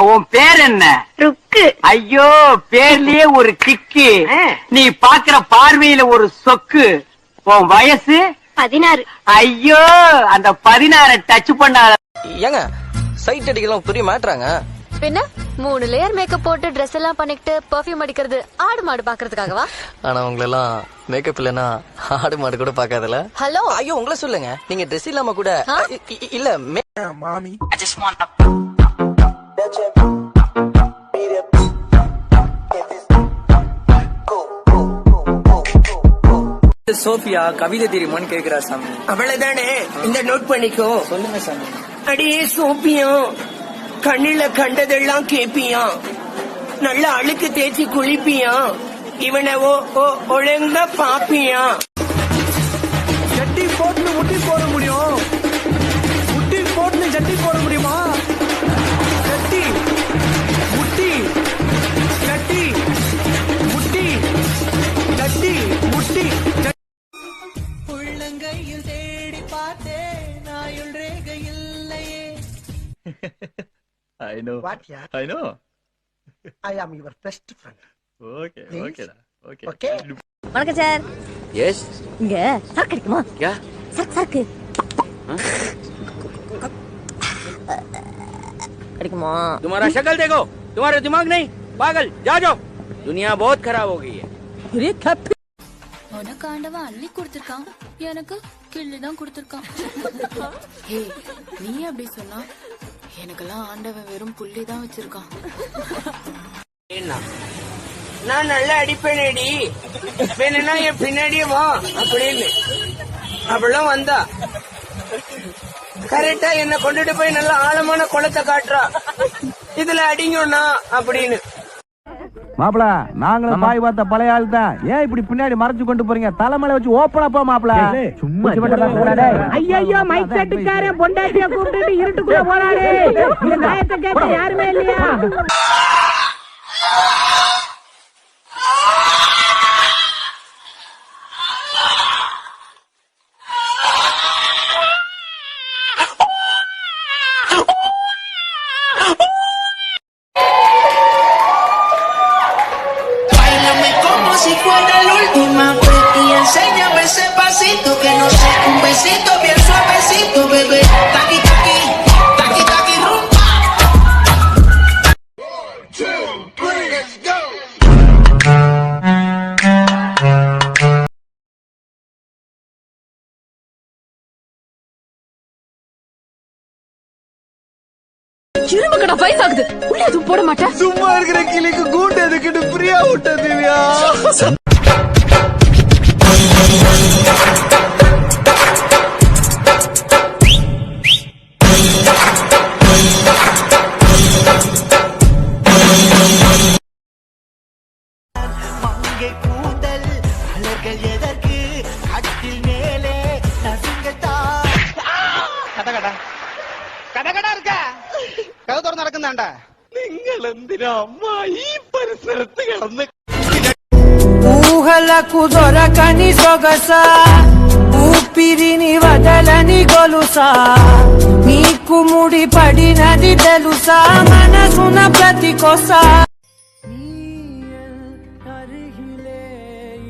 உன் பேர் என்ன? ருக்கு. ஐயோ, பேர்லயே ஒரு கிக்கு. நீ பாக்குற பார்வையில ஒரு சொக்கு. உன் வயசு 16. ஐயோ, அந்த 16 டச் பண்ணாத. ஏங்க சைட் அடிக்கலாம் பெரிய மாட்டுறாங்க. பின்ன 3 லேயர் மேக்கப் போட்டு ட்ரெஸ் எல்லாம் பண்ணிட்டு பெர்ஃபியூம் அடிக்கிறது ஆடு மாடு பாக்குறதுக்காகவா? ஆனா உங்களை எல்லாம் மேக்கப் இல்லனா ஆடு மாடு கூட பாக்காதல. ஹலோ, ஐயோ உங்களை சொல்லுங்க, நீங்க ட்ரெஸ் இல்லாம கூட இல்ல மாமி. சோபியா கவிதை தெரியுமான்னு கேக்குறா சாமி. அவ்வளவுதானே, இந்த நோட் பண்ணிக்கோ. சொல்லுங்க சாமி. அடியே சோப்பியம், கண்ணில கண்டதெல்லாம் கேப்பியா, நல்ல அழுக்கு தேய்ச்சி குளிப்பியா, இவனை ஒழுங்கா பாப்பியா. ஜட்டி போட்டு முட்டி போட முடியும், முட்டி போட்டு ஜட்டி போட முடியுமா? ஜட்டி முட்டி ஜட்டி முட்டி ஜட்டி முட்டி. உள்ளங்கையில் தேடி பார்த்தேன், நாயுள் ரேகை இல்லையே. I know. What, yeah? I know. I am your best friend. Okay, Please? okay, okay. Okay? வணக்கம் சார். எஸ் இங்க சரக்கு கிடைக்குமா? யா சரக்கு கிடைக்குமா? तुम्हारा शक्ल देखो, तुम्हारा दिमाग नहीं, पागल जा जाओ, दुनिया बहुत खराब हो गई है. உனக்கு ஆண்டவன் அள்ளி கொடுத்திருக்கான், எனக்கு கிள்ளிதான் கொடுத்திருக்கான். நீ அப்படி சொன்னா எனக்கெல்லாம் ஆண்டவன் வெறும் புள்ளிதான் வச்சிருக்கான். நான் நல்லா அடிப்பேனேடி, வேணும்னா என் பின்னாடியே வா அப்படின்னு அவளும் வந்தா. கரெக்டா என்ன கொண்டுட்டு போய் நல்ல ஆழமான குளத்தை காட்டுறா, இதுல அடிங்கண்ணா அப்படின்னு. மாப்பிள, நாங்களும் பாய் பார்த்த பழைய ஆள் தான். ஏன் இப்படி பின்னாடி மறைச்சு கொண்டு போறீங்க? தலைமையில வச்சு ஓப்பனா போ மாப்பிள. சும்மா ஐயோ, மைக் செட்டுக்காரன் பொண்டாட்டிய கூப்பிட்டு இருட்டுக்குள்ள போறாரு. இந்த நாயத்தை கேட்க யாருமே இல்லையா? Si fuera la última vez y enséñame ese pasito que no sé, un besito bien suavecito, bebé. Taqui taqui, taqui taqui rumba. 1, 2, 3, let's go. இருமக்கடா வயசாகுது, உள்ள எதுவும் போட மாட்டேன். சும்மா இருக்கிற கிளிக்கு கூட்டு எதுக்கிட்டு பிரியா விட்ட திவ்யா. மங்கை கூந்தல் அழகல் எதற்கு, கட்டில் மேலே நசுங்கத்தா. കഥകട കഥകട இருக்க കഥ തുറന്ന് നടക്കുന്നാണ്ട. നിങ്ങൾ എന്തിനാ അമ്മ ഈ പരിസരത്ത് കിടന്ന്? ఊహలకు దొరకని సొగస, ఊపిరిని వదలని గొలుసా, నీకు ముడి పడినది తెలుసా, మనసున ప్రతి కొసా. அருகிலே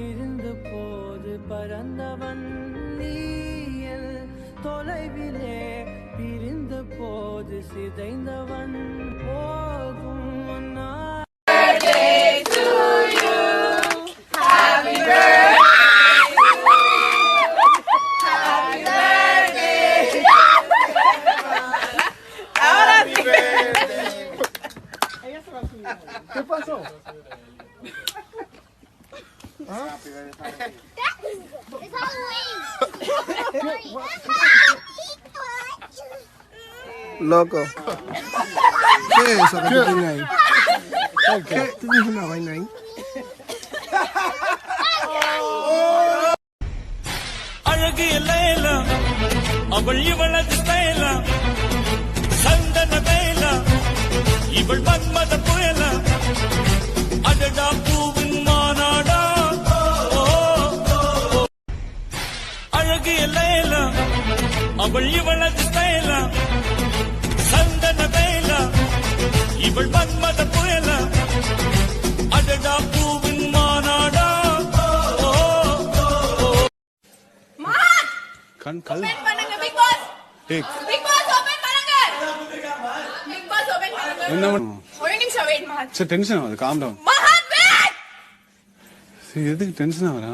இருந்த போது பறந்தவன் நீயல், தொலைவிலே பிரிந்த போது சிதைந்தவன் போதும். Loco. ¿Qué es eso que tú tienes ahí? ¿Qué? ¿Tú tienes una vaina ahí? அழகு லைலா, அவள் இவளது ஸ்டைலா, சந்தன தைலா, இவள் மன்மத புயலா, அடடா பூவின் மாநாடா. அழகு லைலா, அவள் இவளது ஸ்டைலா, சந்தன தைலா, இவள் மன்மத புயல அடடா பூவின் மாநாடா கண் கல் பண்ணுங்க பிக் பாஸ் டேய் பிக் பாஸ் ஓபன் பண்ணுங்க பிக் பாஸ் ஓபன் பண்ணுங்க என்ன ஒரு நிமிஷம் வெயிட் மஹாத் சரி டென்ஷன் ஆகுது காம் டவுன் மஹாத் வெயிட் சரி எதுக்கு டென்ஷன் ஆகுறா